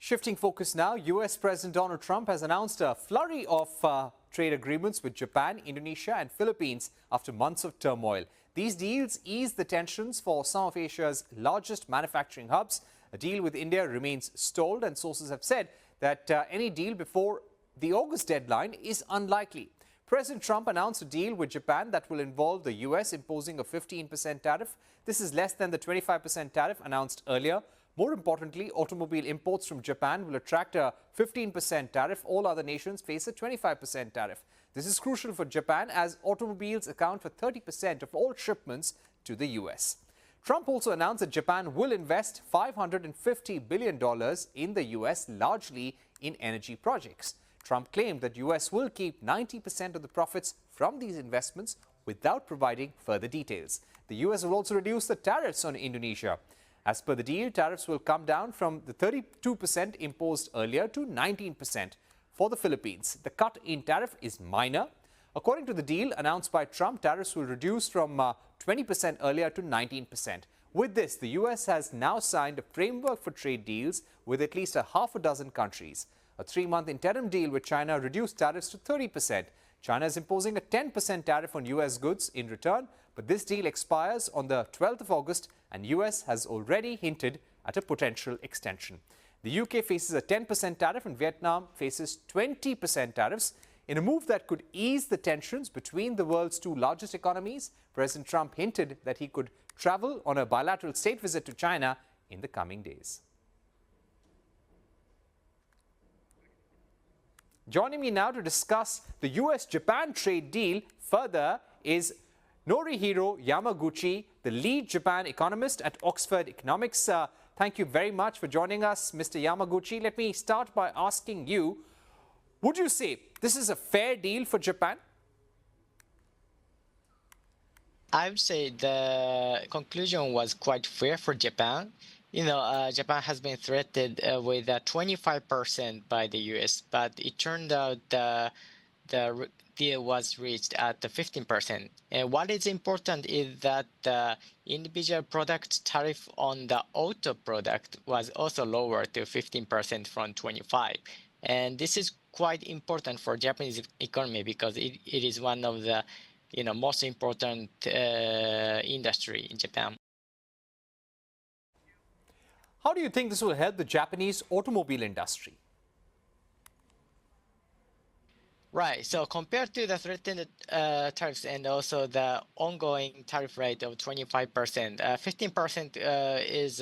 Shifting focus now, U.S. President Donald Trump has announced a flurry of trade agreements with Japan, Indonesia and Philippines after months of turmoil. These deals ease the tensions for some of Asia's largest manufacturing hubs. A deal with India remains stalled, and sources have said that any deal before the August deadline is unlikely. President Trump announced a deal with Japan that will involve the U.S. imposing a 15% tariff. This is less than the 25% tariff announced earlier. More importantly, automobile imports from Japan will attract a 15% tariff. All other nations face a 25% tariff. This is crucial for Japan as automobiles account for 30% of all shipments to the U.S. Trump also announced that Japan will invest $550 billion in the U.S., largely in energy projects. Trump claimed that U.S. will keep 90% of the profits from these investments without providing further details. The U.S. will also reduce the tariffs on Indonesia. As per the deal, tariffs will come down from the 32% imposed earlier to 19% for the Philippines. The cut in tariff is minor. According to the deal announced by Trump, tariffs will reduce from 20% earlier to 19%. With this, the U.S. has now signed a framework for trade deals with at least half a dozen countries. A 3-month interim deal with China reduced tariffs to 30%. China is imposing a 10% tariff on U.S. goods in return, but this deal expires on the 12th of August, and U.S. has already hinted at a potential extension. The UK faces a 10% tariff and Vietnam faces 20% tariffs. In a move that could ease the tensions between the world's two largest economies, President Trump hinted that he could travel on a bilateral state visit to China in the coming days. Joining me now to discuss the US-Japan trade deal further is Norihiro Yamaguchi, the lead Japan economist at Oxford Economics. Thank you very much for joining us, Mr. Yamaguchi. Let me start by asking you, would you say this is a fair deal for Japan? I would say the conclusion was quite fair for Japan. Japan has been threatened with 25% by the US, but it turned out the deal was reached at the 15%. And what is important is that the individual product tariff on the auto product was also lowered to 15% from 25%. And this is quite important for Japanese economy because it is one of the most important industry in Japan. How do you think this will help the Japanese automobile industry? Right. So compared to the threatened tariffs and also the ongoing tariff rate of 25%, 15% is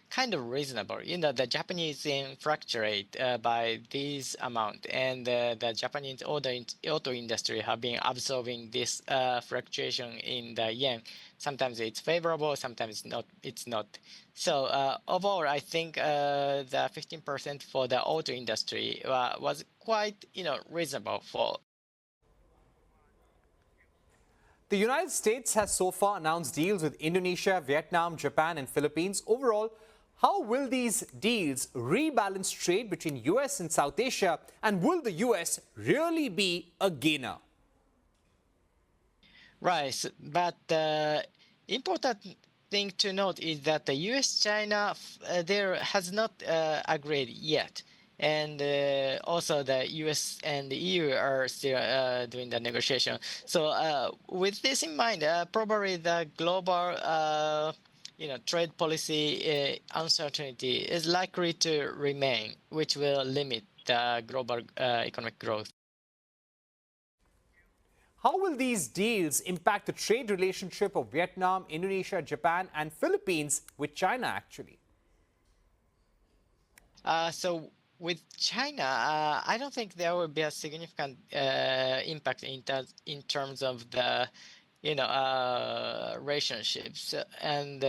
kind of reasonable. The Japanese fluctuate by this amount, and the Japanese auto industry have been absorbing this fluctuation in the yen. Sometimes it's favorable, sometimes it's not. So overall, I think the 15% for the auto industry was quite reasonable for. The United States has so far announced deals with Indonesia, Vietnam, Japan and Philippines. Overall, how will these deals rebalance trade between US and South Asia, and will the US really be a gainer? Right, but the important thing to note is that the US-China there has not agreed yet. And also the US and the EU are still doing the negotiation. So with this in mind, probably the global trade policy uncertainty is likely to remain, which will limit the global economic growth. How will these deals impact the trade relationship of Vietnam, Indonesia, Japan and Philippines with China actually? So with China, I don't think there will be a significant impact in terms of the relationships. And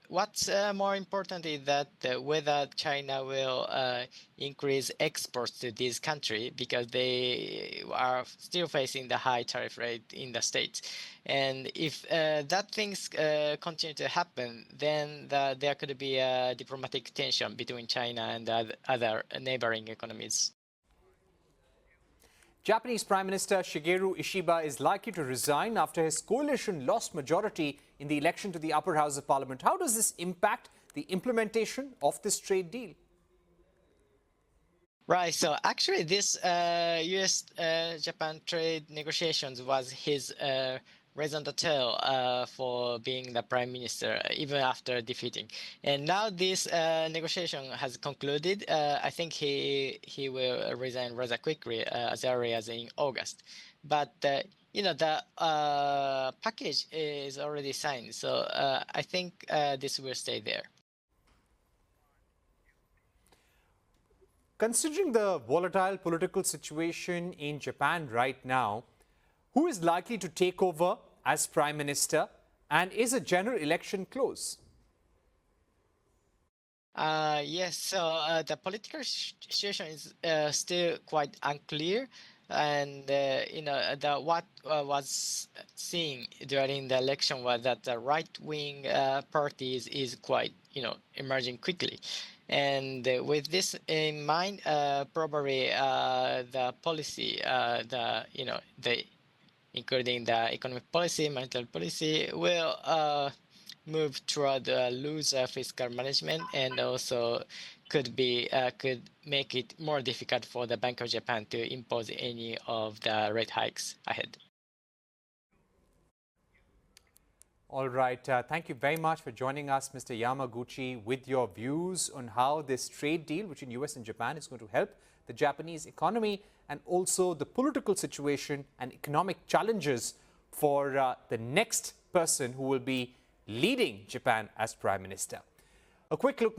what's more important is that whether China will increase exports to this country because they are still facing the high tariff rate in the States. And if that things continue to happen, then there could be a diplomatic tension between China and other neighboring economies. Japanese Prime Minister Shigeru Ishiba is likely to resign after his coalition lost majority in the election to the upper house of parliament. How does this impact the implementation of this trade deal? Right. So actually, this U.S. Japan trade negotiations was his raison d'etre for being the prime minister, even after defeating. And now this negotiation has concluded. I think he will resign rather quickly, as early as in August. But the package is already signed, so I think this will stay there. Considering the volatile political situation in Japan right now, who is likely to take over as Prime Minister, and is a general election close? Yes, so the political situation is still quite unclear, and the what was seen during the election was that the right-wing parties is quite emerging quickly, and with this in mind, probably the policy, the including the economic policy, monetary policy, will move toward looser fiscal management, and also could make it more difficult for the Bank of Japan to impose any of the rate hikes ahead. All right. Thank you very much for joining us, Mr. Yamaguchi, with your views on how this trade deal between US and Japan is going to help the Japanese economy, and also the political situation and economic challenges for the next person who will be leading Japan as Prime Minister. A quick look